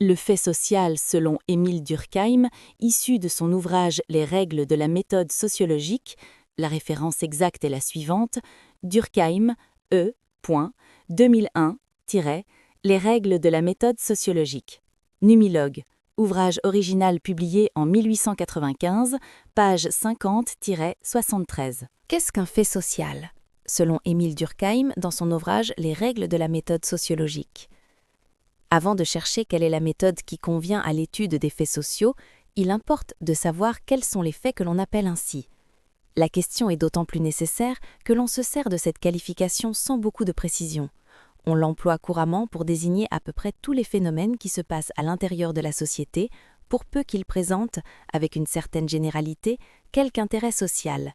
Le fait social selon Émile Durkheim, issu de son ouvrage Les règles de la méthode sociologique, la référence exacte est la suivante, Durkheim, E. 2001, Les règles de la méthode sociologique. Numilogue, ouvrage original publié en 1895, page 50-73. Qu'est-ce qu'un fait social? Selon Émile Durkheim dans son ouvrage Les règles de la méthode sociologique. Avant de chercher quelle est la méthode qui convient à l'étude des faits sociaux, il importe de savoir quels sont les faits que l'on appelle ainsi. La question est d'autant plus nécessaire que l'on se sert de cette qualification sans beaucoup de précision. On l'emploie couramment pour désigner à peu près tous les phénomènes qui se passent à l'intérieur de la société, pour peu qu'ils présentent, avec une certaine généralité, quelque intérêt social.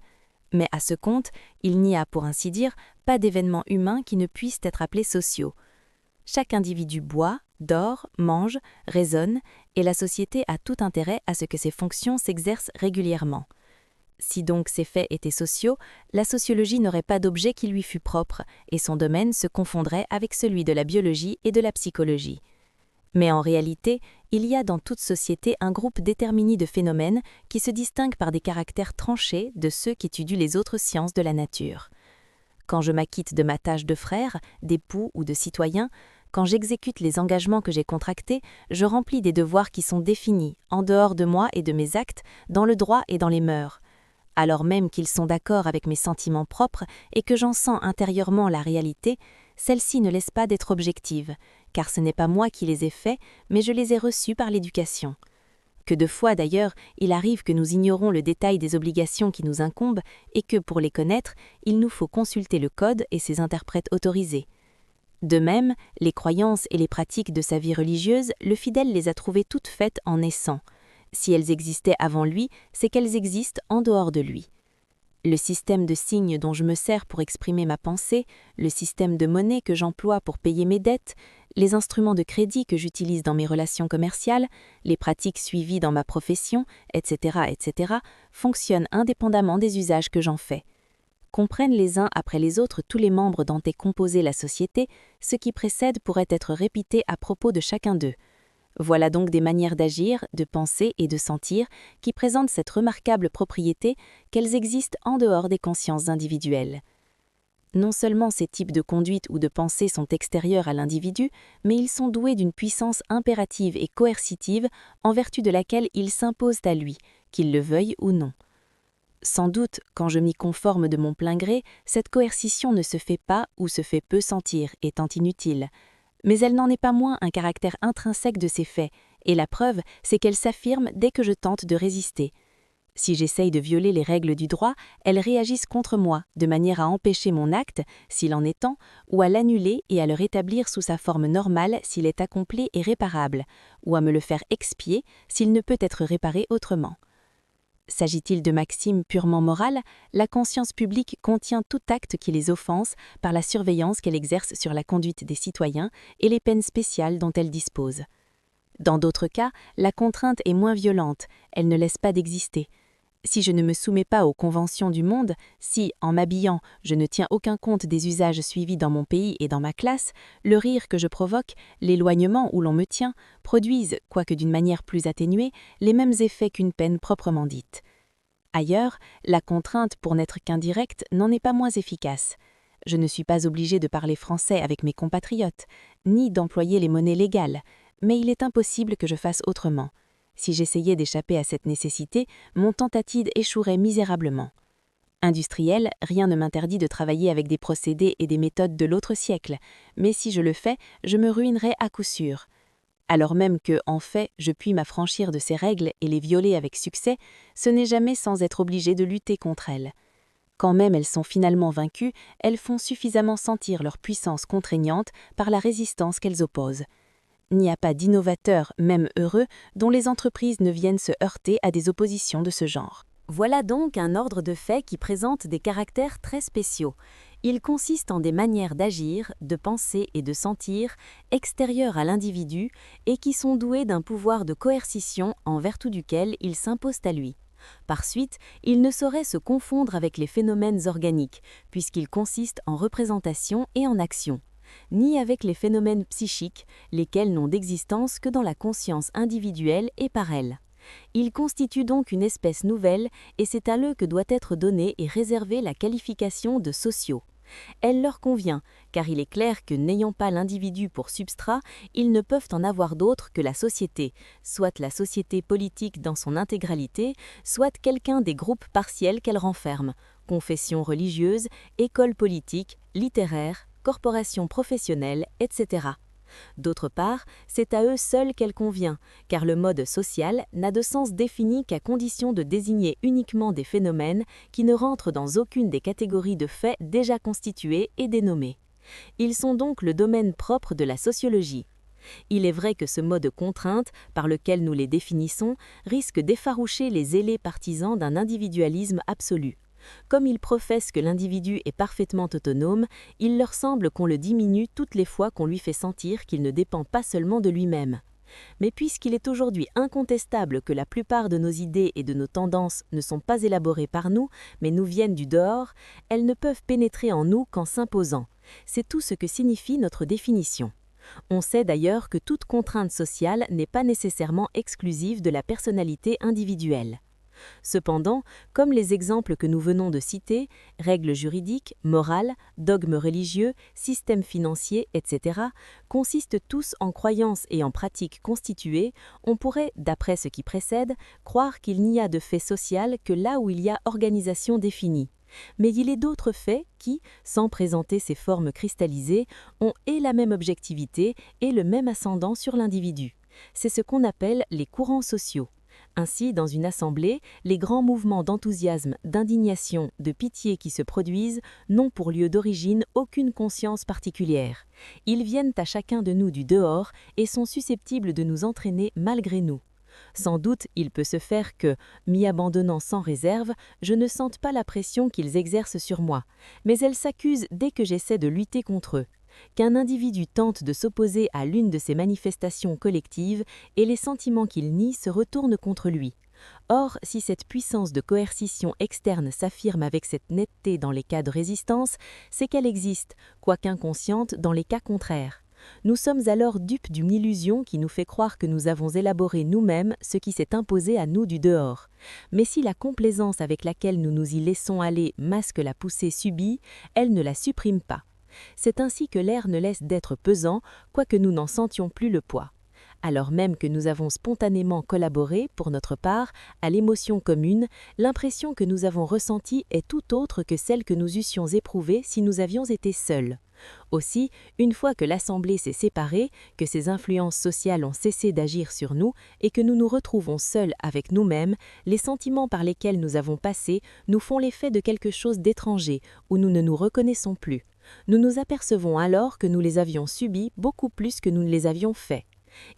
Mais à ce compte, il n'y a, pour ainsi dire, pas d'événements humains qui ne puissent être appelés sociaux. Chaque individu boit, dort, mange, raisonne, et la société a tout intérêt à ce que ces fonctions s'exercent régulièrement. Si donc ces faits étaient sociaux, la sociologie n'aurait pas d'objet qui lui fût propre, et son domaine se confondrait avec celui de la biologie et de la psychologie. Mais en réalité, il y a dans toute société un groupe déterminé de phénomènes qui se distinguent par des caractères tranchés de ceux qu'étudient les autres sciences de la nature. Quand je m'acquitte de ma tâche de frère, d'époux ou de citoyen, quand j'exécute les engagements que j'ai contractés, je remplis des devoirs qui sont définis, en dehors de moi et de mes actes, dans le droit et dans les mœurs. Alors même qu'ils sont d'accord avec mes sentiments propres et que j'en sens intérieurement la réalité, celle-ci ne laisse pas d'être objective, car ce n'est pas moi qui les ai faits, mais je les ai reçus par l'éducation. Que de fois d'ailleurs, il arrive que nous ignorons le détail des obligations qui nous incombent et que, pour les connaître, il nous faut consulter le Code et ses interprètes autorisés. De même, les croyances et les pratiques de sa vie religieuse, le fidèle les a trouvées toutes faites en naissant. Si elles existaient avant lui, c'est qu'elles existent en dehors de lui. Le système de signes dont je me sers pour exprimer ma pensée, le système de monnaie que j'emploie pour payer mes dettes, les instruments de crédit que j'utilise dans mes relations commerciales, les pratiques suivies dans ma profession, etc., fonctionnent indépendamment des usages que j'en fais. Comprennent les uns après les autres tous les membres dont est composée la société, ce qui précède pourrait être répété à propos de chacun d'eux. Voilà donc des manières d'agir, de penser et de sentir qui présentent cette remarquable propriété qu'elles existent en dehors des consciences individuelles. Non seulement ces types de conduite ou de pensée sont extérieurs à l'individu, mais ils sont doués d'une puissance impérative et coercitive en vertu de laquelle ils s'imposent à lui, qu'il le veuille ou non. Sans doute, quand je m'y conforme de mon plein gré, cette coercition ne se fait pas ou se fait peu sentir, étant inutile. Mais elle n'en est pas moins un caractère intrinsèque de ces faits, et la preuve, c'est qu'elle s'affirme dès que je tente de résister. Si j'essaye de violer les règles du droit, elles réagissent contre moi, de manière à empêcher mon acte, s'il en est temps, ou à l'annuler et à le rétablir sous sa forme normale s'il est accompli et réparable, ou à me le faire expier s'il ne peut être réparé autrement. S'agit-il de maximes purement morales, la conscience publique contient tout acte qui les offense par la surveillance qu'elle exerce sur la conduite des citoyens et les peines spéciales dont elle dispose. Dans d'autres cas, la contrainte est moins violente, elle ne laisse pas d'exister. Si je ne me soumets pas aux conventions du monde, si, en m'habillant, je ne tiens aucun compte des usages suivis dans mon pays et dans ma classe, le rire que je provoque, l'éloignement où l'on me tient, produisent, quoique d'une manière plus atténuée, les mêmes effets qu'une peine proprement dite. Ailleurs, la contrainte, pour n'être qu'indirecte, n'en est pas moins efficace. Je ne suis pas obligé de parler français avec mes compatriotes, ni d'employer les monnaies légales, mais il est impossible que je fasse autrement. Si j'essayais d'échapper à cette nécessité, mon tentative échouerait misérablement. Industriel, rien ne m'interdit de travailler avec des procédés et des méthodes de l'autre siècle, mais si je le fais, je me ruinerai à coup sûr. Alors même que, en fait, je puis m'affranchir de ces règles et les violer avec succès, ce n'est jamais sans être obligé de lutter contre elles. Quand même elles sont finalement vaincues, elles font suffisamment sentir leur puissance contraignante par la résistance qu'elles opposent. Il n'y a pas d'innovateur, même heureux, dont les entreprises ne viennent se heurter à des oppositions de ce genre. Voilà donc un ordre de faits qui présente des caractères très spéciaux. Il consiste en des manières d'agir, de penser et de sentir extérieures à l'individu et qui sont douées d'un pouvoir de coercition en vertu duquel ils s'imposent à lui. Par suite, ils ne sauraient se confondre avec les phénomènes organiques, puisqu'ils consistent en représentation et en action. ni avec les phénomènes psychiques, lesquels n'ont d'existence que dans la conscience individuelle et par elle. Ils constituent donc une espèce nouvelle et c'est à eux que doit être donnée et réservée la qualification de sociaux. Elle leur convient, car il est clair que n'ayant pas l'individu pour substrat, ils ne peuvent en avoir d'autre que la société, soit la société politique dans son intégralité, soit quelqu'un des groupes partiels qu'elle renferme, confession religieuse, école politique, littéraire, corporation professionnelle, etc. D'autre part, c'est à eux seuls qu'elle convient, car le mode social n'a de sens défini qu'à condition de désigner uniquement des phénomènes qui ne rentrent dans aucune des catégories de faits déjà constitués et dénommés. Ils sont donc le domaine propre de la sociologie. Il est vrai que ce mode contrainte, par lequel nous les définissons, risque d'effaroucher les zélés partisans d'un individualisme absolu. Comme ils professent que l'individu est parfaitement autonome, il leur semble qu'on le diminue toutes les fois qu'on lui fait sentir qu'il ne dépend pas seulement de lui-même. Mais puisqu'il est aujourd'hui incontestable que la plupart de nos idées et de nos tendances ne sont pas élaborées par nous, mais nous viennent du dehors, elles ne peuvent pénétrer en nous qu'en s'imposant. C'est tout ce que signifie notre définition. On sait d'ailleurs que toute contrainte sociale n'est pas nécessairement exclusive de la personnalité individuelle. Cependant, comme les exemples que nous venons de citer, règles juridiques, morales, dogmes religieux, systèmes financiers, etc., consistent tous en croyances et en pratiques constituées, on pourrait, d'après ce qui précède, croire qu'il n'y a de fait social que là où il y a organisation définie. Mais il est d'autres faits qui, sans présenter ces formes cristallisées, ont et la même objectivité et le même ascendant sur l'individu. C'est ce qu'on appelle les courants sociaux. Ainsi, dans une assemblée, les grands mouvements d'enthousiasme, d'indignation, de pitié qui se produisent n'ont pour lieu d'origine aucune conscience particulière. Ils viennent à chacun de nous du dehors et sont susceptibles de nous entraîner malgré nous. Sans doute, il peut se faire que, m'y abandonnant sans réserve, je ne sente pas la pression qu'ils exercent sur moi, mais elle s'accuse dès que j'essaie de lutter contre eux. Qu'un individu tente de s'opposer à l'une de ces manifestations collectives et les sentiments qu'il nie se retournent contre lui. Or, si cette puissance de coercition externe s'affirme avec cette netteté dans les cas de résistance, c'est qu'elle existe, quoique inconsciente, dans les cas contraires. Nous sommes alors dupes d'une illusion qui nous fait croire que nous avons élaboré nous-mêmes ce qui s'est imposé à nous du dehors. Mais si la complaisance avec laquelle nous nous y laissons aller masque la poussée subie, elle ne la supprime pas. C'est ainsi que l'air ne laisse d'être pesant, quoique nous n'en sentions plus le poids. Alors même que nous avons spontanément collaboré, pour notre part, à l'émotion commune, l'impression que nous avons ressentie est tout autre que celle que nous eussions éprouvée si nous avions été seuls. Aussi, une fois que l'Assemblée s'est séparée, que ses influences sociales ont cessé d'agir sur nous et que nous nous retrouvons seuls avec nous-mêmes, les sentiments par lesquels nous avons passé nous font l'effet de quelque chose d'étranger où nous ne nous reconnaissons plus. Nous nous apercevons alors que nous les avions subis beaucoup plus que nous ne les avions faits.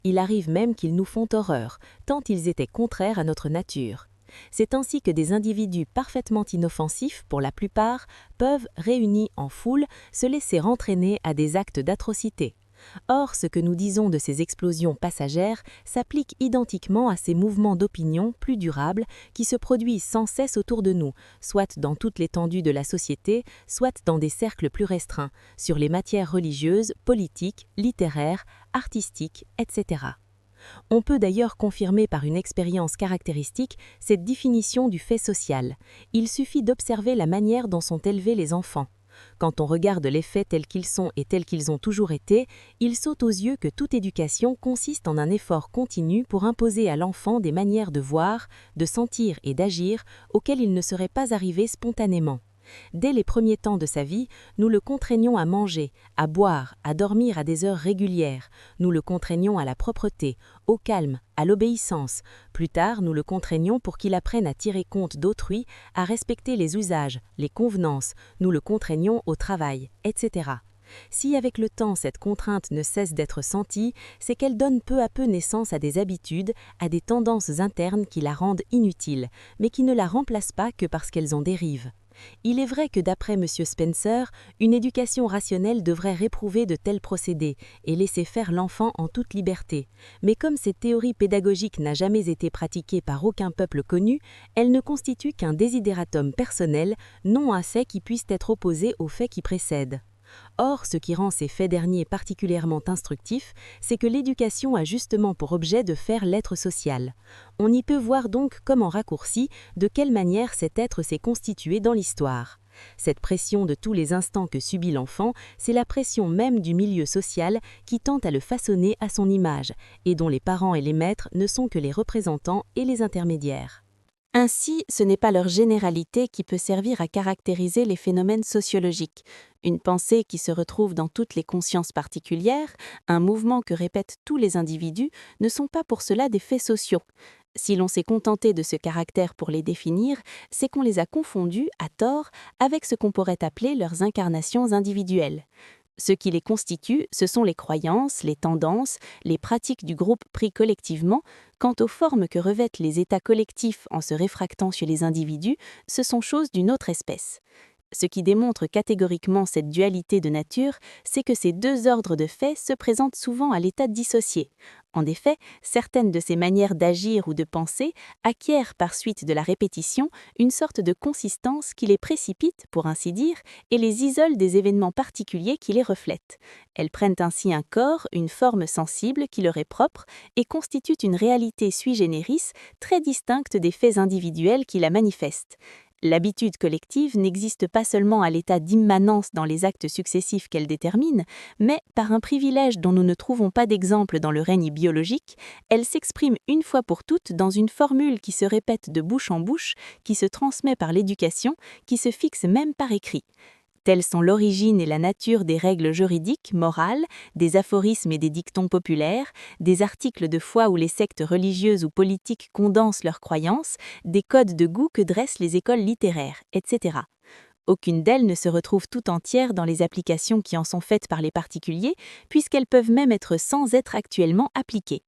Il arrive même qu'ils nous font horreur, tant ils étaient contraires à notre nature. C'est ainsi que des individus parfaitement inoffensifs, pour la plupart, peuvent, réunis en foule, se laisser entraîner à des actes d'atrocité. Or, ce que nous disons de ces explosions passagères s'applique identiquement à ces mouvements d'opinion plus durables qui se produisent sans cesse autour de nous, soit dans toute l'étendue de la société, soit dans des cercles plus restreints, sur les matières religieuses, politiques, littéraires, artistiques, etc. On peut d'ailleurs confirmer par une expérience caractéristique cette définition du fait social. Il suffit d'observer la manière dont sont élevés les enfants. Quand on regarde les faits tels qu'ils sont et tels qu'ils ont toujours été, il saute aux yeux que toute éducation consiste en un effort continu pour imposer à l'enfant des manières de voir, de sentir et d'agir auxquelles il ne serait pas arrivé spontanément. Dès les premiers temps de sa vie, nous le contraignons à manger, à boire, à dormir à des heures régulières. Nous le contraignons à la propreté, au calme, à l'obéissance. Plus tard, nous le contraignons pour qu'il apprenne à tirer compte d'autrui, à respecter les usages, les convenances. Nous le contraignons au travail, etc. Si avec le temps cette contrainte ne cesse d'être sentie, c'est qu'elle donne peu à peu naissance à des habitudes, à des tendances internes qui la rendent inutile, mais qui ne la remplacent pas que parce qu'elles en dérivent. Il est vrai que d'après M. Spencer, une éducation rationnelle devrait réprouver de tels procédés et laisser faire l'enfant en toute liberté. Mais comme cette théorie pédagogique n'a jamais été pratiquée par aucun peuple connu, elle ne constitue qu'un désidératum personnel, non un fait qui puisse être opposé au fait qui précède. Or, ce qui rend ces faits derniers particulièrement instructifs, c'est que l'éducation a justement pour objet de faire l'être social. On y peut voir donc comme en raccourci de quelle manière cet être s'est constitué dans l'histoire. Cette pression de tous les instants que subit l'enfant, c'est la pression même du milieu social qui tente à le façonner à son image, et dont les parents et les maîtres ne sont que les représentants et les intermédiaires. Ainsi, ce n'est pas leur généralité qui peut servir à caractériser les phénomènes sociologiques. Une pensée qui se retrouve dans toutes les consciences particulières, un mouvement que répètent tous les individus, ne sont pas pour cela des faits sociaux. Si l'on s'est contenté de ce caractère pour les définir, c'est qu'on les a confondus, à tort, avec ce qu'on pourrait appeler leurs incarnations individuelles. Ce qui les constitue, ce sont les croyances, les tendances, les pratiques du groupe pris collectivement. Quant aux formes que revêtent les états collectifs en se réfractant chez les individus, ce sont choses d'une autre espèce. Ce qui démontre catégoriquement cette dualité de nature, c'est que ces deux ordres de faits se présentent souvent à l'état dissocié. En effet, certaines de ces manières d'agir ou de penser acquièrent par suite de la répétition une sorte de consistance qui les précipite, pour ainsi dire, et les isole des événements particuliers qui les reflètent. Elles prennent ainsi un corps, une forme sensible qui leur est propre et constituent une réalité sui generis très distincte des faits individuels qui la manifestent. L'habitude collective n'existe pas seulement à l'état d'immanence dans les actes successifs qu'elle détermine, mais par un privilège dont nous ne trouvons pas d'exemple dans le règne biologique, elle s'exprime une fois pour toutes dans une formule qui se répète de bouche en bouche, qui se transmet par l'éducation, qui se fixe même par écrit. Telles sont l'origine et la nature des règles juridiques, morales, des aphorismes et des dictons populaires, des articles de foi où les sectes religieuses ou politiques condensent leurs croyances, des codes de goût que dressent les écoles littéraires, etc. Aucune d'elles ne se retrouve tout entière dans les applications qui en sont faites par les particuliers, puisqu'elles peuvent même être sans être actuellement appliquées.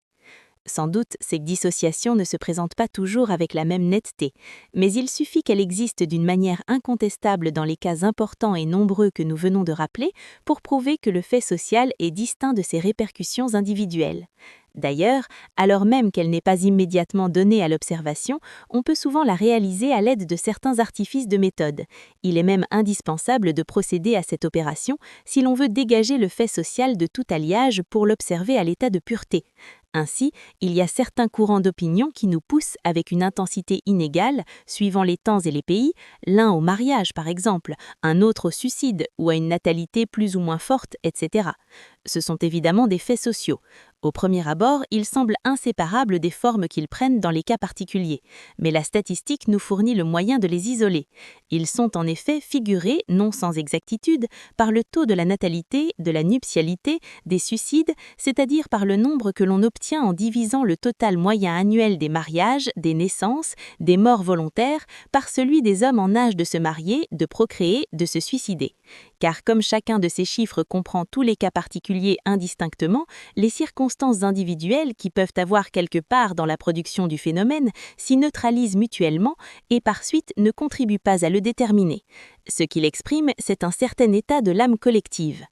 Sans doute, ces dissociations ne se présentent pas toujours avec la même netteté, mais il suffit qu'elle existe d'une manière incontestable dans les cas importants et nombreux que nous venons de rappeler pour prouver que le fait social est distinct de ses répercussions individuelles. D'ailleurs, alors même qu'elle n'est pas immédiatement donnée à l'observation, on peut souvent la réaliser à l'aide de certains artifices de méthode. Il est même indispensable de procéder à cette opération si l'on veut dégager le fait social de tout alliage pour l'observer à l'état de pureté. Ainsi, il y a certains courants d'opinion qui nous poussent avec une intensité inégale, suivant les temps et les pays, l'un au mariage par exemple, un autre au suicide ou à une natalité plus ou moins forte, etc. Ce sont évidemment des faits sociaux. Au premier abord, ils semblent inséparables des formes qu'ils prennent dans les cas particuliers, mais la statistique nous fournit le moyen de les isoler. Ils sont en effet figurés, non sans exactitude, par le taux de la natalité, de la nuptialité, des suicides, c'est-à-dire par le nombre que l'on obtient en divisant le total moyen annuel des mariages, des naissances, des morts volontaires, par celui des hommes en âge de se marier, de procréer, de se suicider. Car comme chacun de ces chiffres comprend tous les cas particuliers indistinctement, les circonstances individuelles qui peuvent avoir quelque part dans la production du phénomène s'y neutralisent mutuellement et par suite ne contribuent pas à le déterminer. Ce qu'il exprime, c'est un certain état de l'âme collective.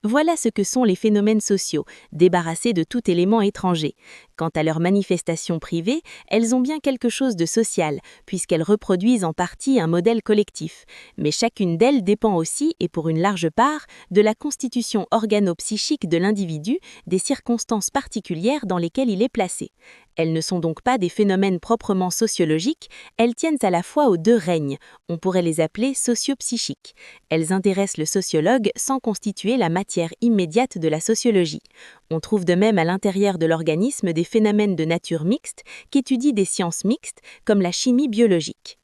Voilà ce que sont les phénomènes sociaux, débarrassés de tout élément étranger. Quant à leurs manifestations privées, elles ont bien quelque chose de social, puisqu'elles reproduisent en partie un modèle collectif. Mais chacune d'elles dépend aussi, et pour une large part, de la constitution organo-psychique de l'individu, des circonstances particulières dans lesquelles il est placé. Elles ne sont donc pas des phénomènes proprement sociologiques, elles tiennent à la fois aux deux règnes, on pourrait les appeler socio-psychiques. Elles intéressent le sociologue sans constituer la matière immédiate de la sociologie. On trouve de même à l'intérieur de l'organisme des phénomènes de nature mixte qu'étudient des sciences mixtes, comme la chimie biologique.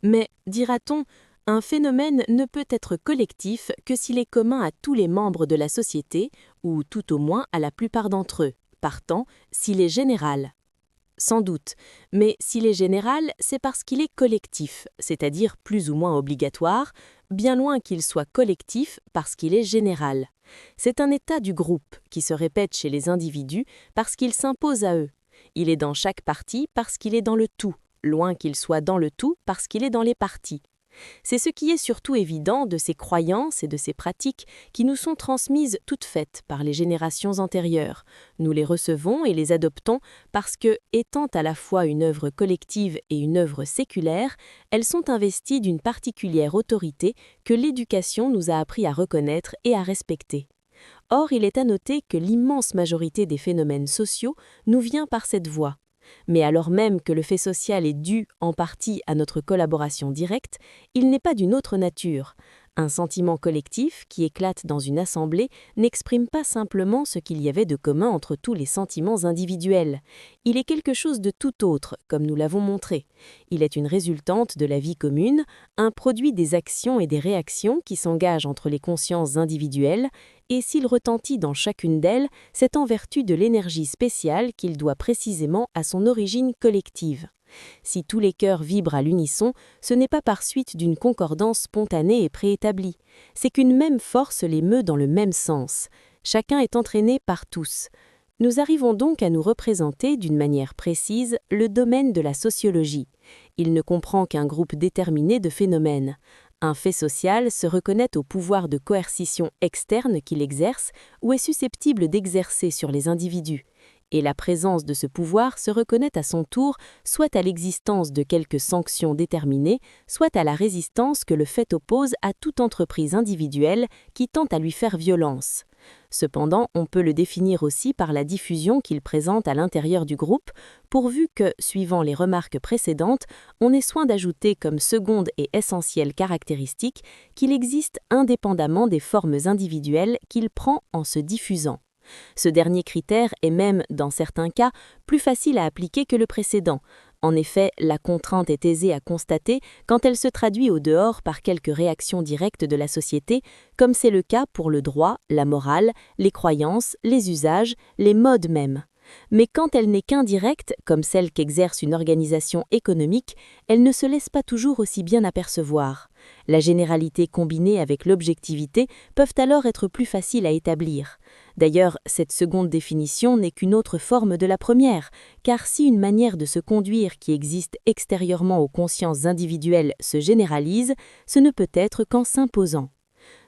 Mais, dira-t-on, un phénomène ne peut être collectif que s'il est commun à tous les membres de la société, ou tout au moins à la plupart d'entre eux. Partant, s'il est général. Sans doute, mais s'il est général, c'est parce qu'il est collectif, c'est-à-dire plus ou moins obligatoire, bien loin qu'il soit collectif parce qu'il est général. C'est un état du groupe qui se répète chez les individus parce qu'il s'impose à eux. Il est dans chaque partie parce qu'il est dans le tout, loin qu'il soit dans le tout parce qu'il est dans les parties. C'est ce qui est surtout évident de ces croyances et de ces pratiques qui nous sont transmises toutes faites par les générations antérieures. Nous les recevons et les adoptons parce que, étant à la fois une œuvre collective et une œuvre séculaire, elles sont investies d'une particulière autorité que l'éducation nous a appris à reconnaître et à respecter. Or, il est à noter que l'immense majorité des phénomènes sociaux nous vient par cette voie. Mais alors même que le fait social est dû en partie à notre collaboration directe, il n'est pas d'une autre nature. Un sentiment collectif qui éclate dans une assemblée n'exprime pas simplement ce qu'il y avait de commun entre tous les sentiments individuels. Il est quelque chose de tout autre, comme nous l'avons montré. Il est une résultante de la vie commune, un produit des actions et des réactions qui s'engagent entre les consciences individuelles, et s'il retentit dans chacune d'elles, c'est en vertu de l'énergie spéciale qu'il doit précisément à son origine collective. Si tous les cœurs vibrent à l'unisson, ce n'est pas par suite d'une concordance spontanée et préétablie. C'est qu'une même force les meut dans le même sens. Chacun est entraîné par tous. Nous arrivons donc à nous représenter d'une manière précise le domaine de la sociologie. Il ne comprend qu'un groupe déterminé de phénomènes. Un fait social se reconnaît au pouvoir de coercition externe qu'il exerce ou est susceptible d'exercer sur les individus. Et la présence de ce pouvoir se reconnaît à son tour soit à l'existence de quelques sanctions déterminées, soit à la résistance que le fait oppose à toute entreprise individuelle qui tente à lui faire violence. Cependant, on peut le définir aussi par la diffusion qu'il présente à l'intérieur du groupe, pourvu que, suivant les remarques précédentes, on ait soin d'ajouter comme seconde et essentielle caractéristique qu'il existe indépendamment des formes individuelles qu'il prend en se diffusant. Ce dernier critère est même, dans certains cas, plus facile à appliquer que le précédent. En effet, la contrainte est aisée à constater quand elle se traduit au dehors par quelques réactions directes de la société, comme c'est le cas pour le droit, la morale, les croyances, les usages, les modes même. Mais quand elle n'est qu'indirecte, comme celle qu'exerce une organisation économique, elle ne se laisse pas toujours aussi bien apercevoir. La généralité combinée avec l'objectivité peuvent alors être plus faciles à établir. D'ailleurs, cette seconde définition n'est qu'une autre forme de la première, car si une manière de se conduire qui existe extérieurement aux consciences individuelles se généralise, ce ne peut être qu'en s'imposant.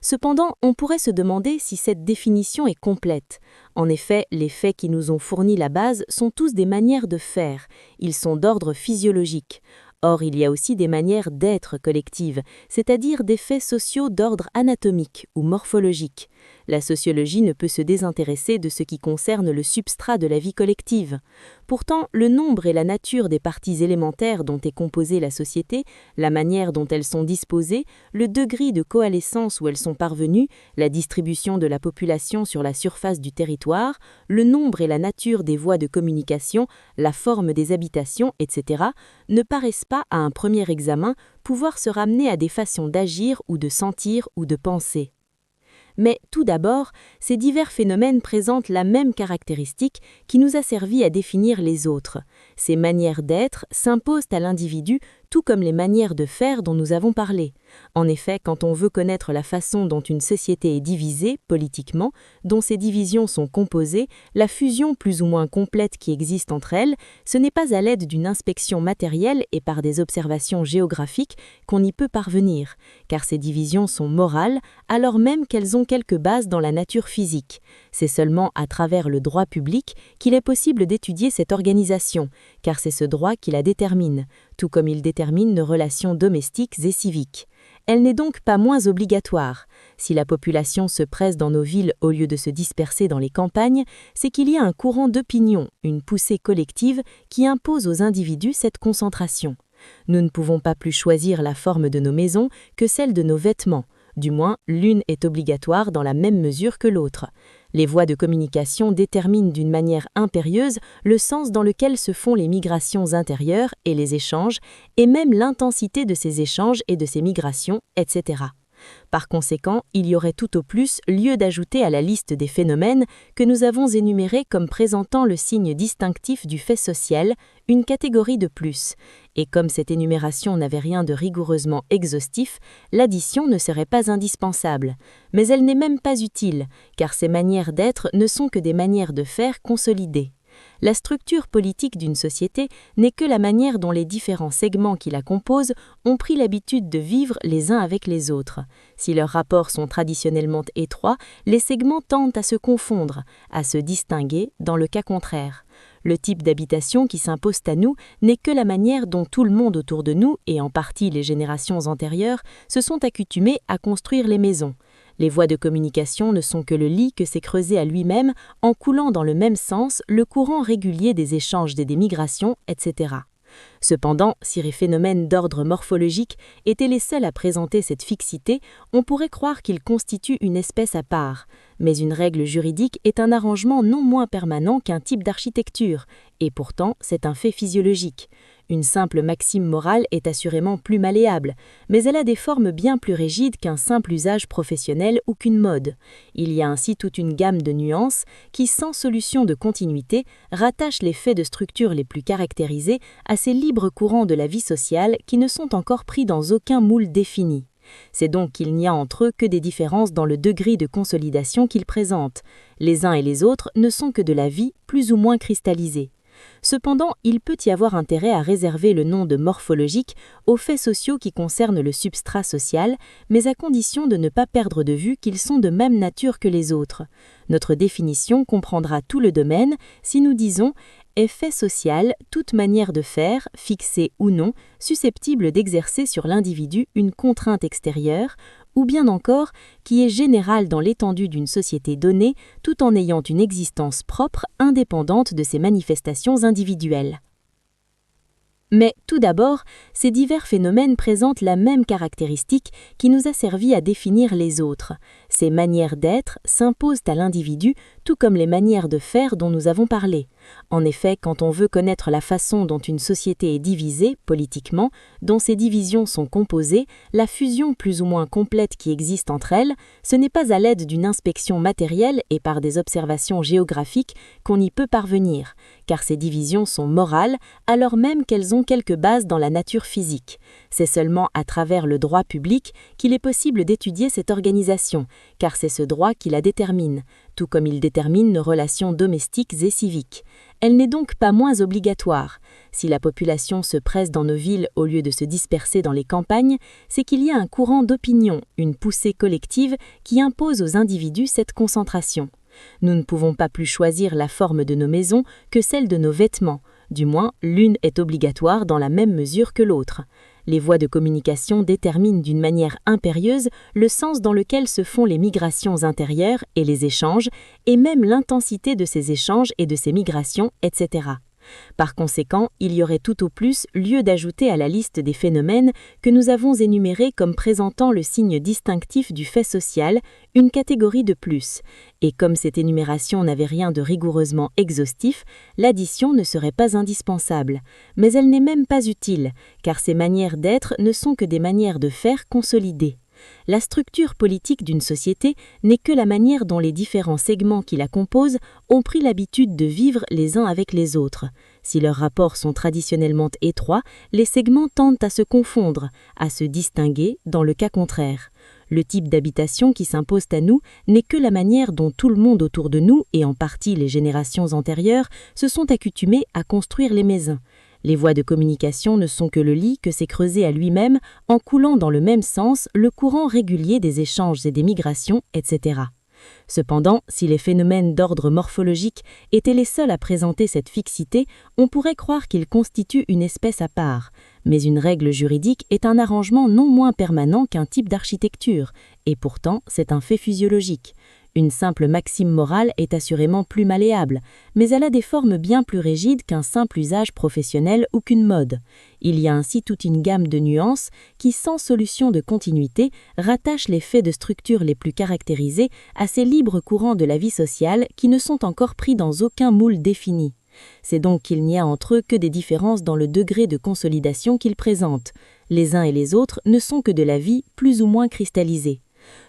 Cependant, on pourrait se demander si cette définition est complète. En effet, les faits qui nous ont fourni la base sont tous des manières de faire. Ils sont d'ordre physiologique. Or, il y a aussi des manières d'être collectives, c'est-à-dire des faits sociaux d'ordre anatomique ou morphologique. La sociologie ne peut se désintéresser de ce qui concerne le substrat de la vie collective. Pourtant, le nombre et la nature des parties élémentaires dont est composée la société, la manière dont elles sont disposées, le degré de coalescence où elles sont parvenues, la distribution de la population sur la surface du territoire, le nombre et la nature des voies de communication, la forme des habitations, etc., ne paraissent pas, à un premier examen, pouvoir se ramener à des façons d'agir ou de sentir ou de penser. Mais tout d'abord, ces divers phénomènes présentent la même caractéristique qui nous a servi à définir les autres. Ces manières d'être s'imposent à l'individu tout comme les manières de faire dont nous avons parlé. En effet, quand on veut connaître la façon dont une société est divisée politiquement, dont ces divisions sont composées, la fusion plus ou moins complète qui existe entre elles, ce n'est pas à l'aide d'une inspection matérielle et par des observations géographiques qu'on y peut parvenir, car ces divisions sont morales alors même qu'elles ont quelques bases dans la nature physique. C'est seulement à travers le droit public qu'il est possible d'étudier cette organisation, car c'est ce droit qui la détermine, tout comme il détermine nos relations domestiques et civiques. Elle n'est donc pas moins obligatoire. Si la population se presse dans nos villes au lieu de se disperser dans les campagnes, c'est qu'il y a un courant d'opinion, une poussée collective qui impose aux individus cette concentration. Nous ne pouvons pas plus choisir la forme de nos maisons que celle de nos vêtements. Du moins, l'une est obligatoire dans la même mesure que l'autre. Les voies de communication déterminent d'une manière impérieuse le sens dans lequel se font les migrations intérieures et les échanges, et même l'intensité de ces échanges et de ces migrations, etc. Par conséquent, il y aurait tout au plus lieu d'ajouter à la liste des phénomènes que nous avons énumérés comme présentant le signe distinctif du fait social, une catégorie de plus. Et comme cette énumération n'avait rien de rigoureusement exhaustif, l'addition ne serait pas indispensable. Mais elle n'est même pas utile, car ces manières d'être ne sont que des manières de faire consolidées. La structure politique d'une société n'est que la manière dont les différents segments qui la composent ont pris l'habitude de vivre les uns avec les autres. Si leurs rapports sont traditionnellement étroits, les segments tendent à se confondre, à se distinguer dans le cas contraire. Le type d'habitation qui s'impose à nous n'est que la manière dont tout le monde autour de nous, et en partie les générations antérieures, se sont accoutumés à construire les maisons. Les voies de communication ne sont que le lit que s'est creusé à lui-même en coulant dans le même sens le courant régulier des échanges et des migrations, etc. Cependant, si les phénomènes d'ordre morphologique étaient les seuls à présenter cette fixité, on pourrait croire qu'ils constituent une espèce à part. Mais une règle juridique est un arrangement non moins permanent qu'un type d'architecture, et pourtant c'est un fait physiologique. Une simple maxime morale est assurément plus malléable, mais elle a des formes bien plus rigides qu'un simple usage professionnel ou qu'une mode. Il y a ainsi toute une gamme de nuances qui, sans solution de continuité, rattachent les faits de structure les plus caractérisés à ces libres courants de la vie sociale qui ne sont encore pris dans aucun moule défini. C'est donc qu'il n'y a entre eux que des différences dans le degré de consolidation qu'ils présentent. Les uns et les autres ne sont que de la vie plus ou moins cristallisée. Cependant, il peut y avoir intérêt à réserver le nom de morphologique aux faits sociaux qui concernent le substrat social, mais à condition de ne pas perdre de vue qu'ils sont de même nature que les autres. Notre définition comprendra tout le domaine si nous disons « est fait social toute manière de faire, fixée ou non, susceptible d'exercer sur l'individu une contrainte extérieure », ou bien encore qui est général dans l'étendue d'une société donnée tout en ayant une existence propre indépendante de ses manifestations individuelles. Mais tout d'abord, ces divers phénomènes présentent la même caractéristique qui nous a servi à définir les autres. Ces manières d'être s'imposent à l'individu, tout comme les manières de faire dont nous avons parlé. En effet, quand on veut connaître la façon dont une société est divisée politiquement, dont ces divisions sont composées, la fusion plus ou moins complète qui existe entre elles, ce n'est pas à l'aide d'une inspection matérielle et par des observations géographiques qu'on y peut parvenir, car ces divisions sont morales alors même qu'elles ont quelques bases dans la nature physique. C'est seulement à travers le droit public qu'il est possible d'étudier cette organisation, car c'est ce droit qui la détermine, tout comme il détermine nos relations domestiques et civiques. Elle n'est donc pas moins obligatoire. Si la population se presse dans nos villes au lieu de se disperser dans les campagnes, c'est qu'il y a un courant d'opinion, une poussée collective qui impose aux individus cette concentration. Nous ne pouvons pas plus choisir la forme de nos maisons que celle de nos vêtements. Du moins, l'une est obligatoire dans la même mesure que l'autre. Les voies de communication déterminent d'une manière impérieuse le sens dans lequel se font les migrations intérieures et les échanges, et même l'intensité de ces échanges et de ces migrations, etc. Par conséquent, il y aurait tout au plus lieu d'ajouter à la liste des phénomènes que nous avons énumérés comme présentant le signe distinctif du fait social, une catégorie de plus. Et comme cette énumération n'avait rien de rigoureusement exhaustif, l'addition ne serait pas indispensable. Mais elle n'est même pas utile, car ces manières d'être ne sont que des manières de faire consolidées. La structure politique d'une société n'est que la manière dont les différents segments qui la composent ont pris l'habitude de vivre les uns avec les autres. Si leurs rapports sont traditionnellement étroits, les segments tendent à se confondre, à se distinguer dans le cas contraire. Le type d'habitation qui s'impose à nous n'est que la manière dont tout le monde autour de nous, et en partie les générations antérieures, se sont accoutumés à construire les maisons. Les voies de communication ne sont que le lit que s'est creusé à lui-même en coulant dans le même sens le courant régulier des échanges et des migrations, etc. Cependant, si les phénomènes d'ordre morphologique étaient les seuls à présenter cette fixité, on pourrait croire qu'ils constituent une espèce à part. Mais une règle juridique est un arrangement non moins permanent qu'un type d'architecture, et pourtant c'est un fait physiologique. Une simple maxime morale est assurément plus malléable, mais elle a des formes bien plus rigides qu'un simple usage professionnel ou qu'une mode. Il y a ainsi toute une gamme de nuances qui, sans solution de continuité, rattachent les faits de structure les plus caractérisés à ces libres courants de la vie sociale qui ne sont encore pris dans aucun moule défini. C'est donc qu'il n'y a entre eux que des différences dans le degré de consolidation qu'ils présentent. Les uns et les autres ne sont que de la vie plus ou moins cristallisée.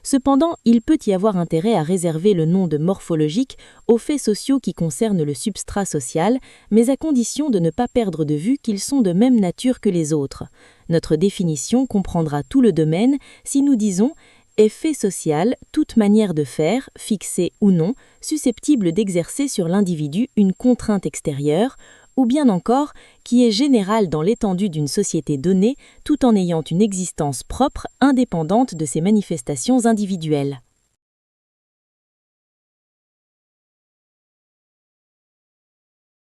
Cependant, il peut y avoir intérêt à réserver le nom de morphologique aux faits sociaux qui concernent le substrat social, mais à condition de ne pas perdre de vue qu'ils sont de même nature que les autres. Notre définition comprendra tout le domaine si nous disons est fait social, toute manière de faire, fixée ou non, susceptible d'exercer sur l'individu une contrainte extérieure, ou bien encore qui est générale dans l'étendue d'une société donnée tout en ayant une existence propre indépendante de ses manifestations individuelles.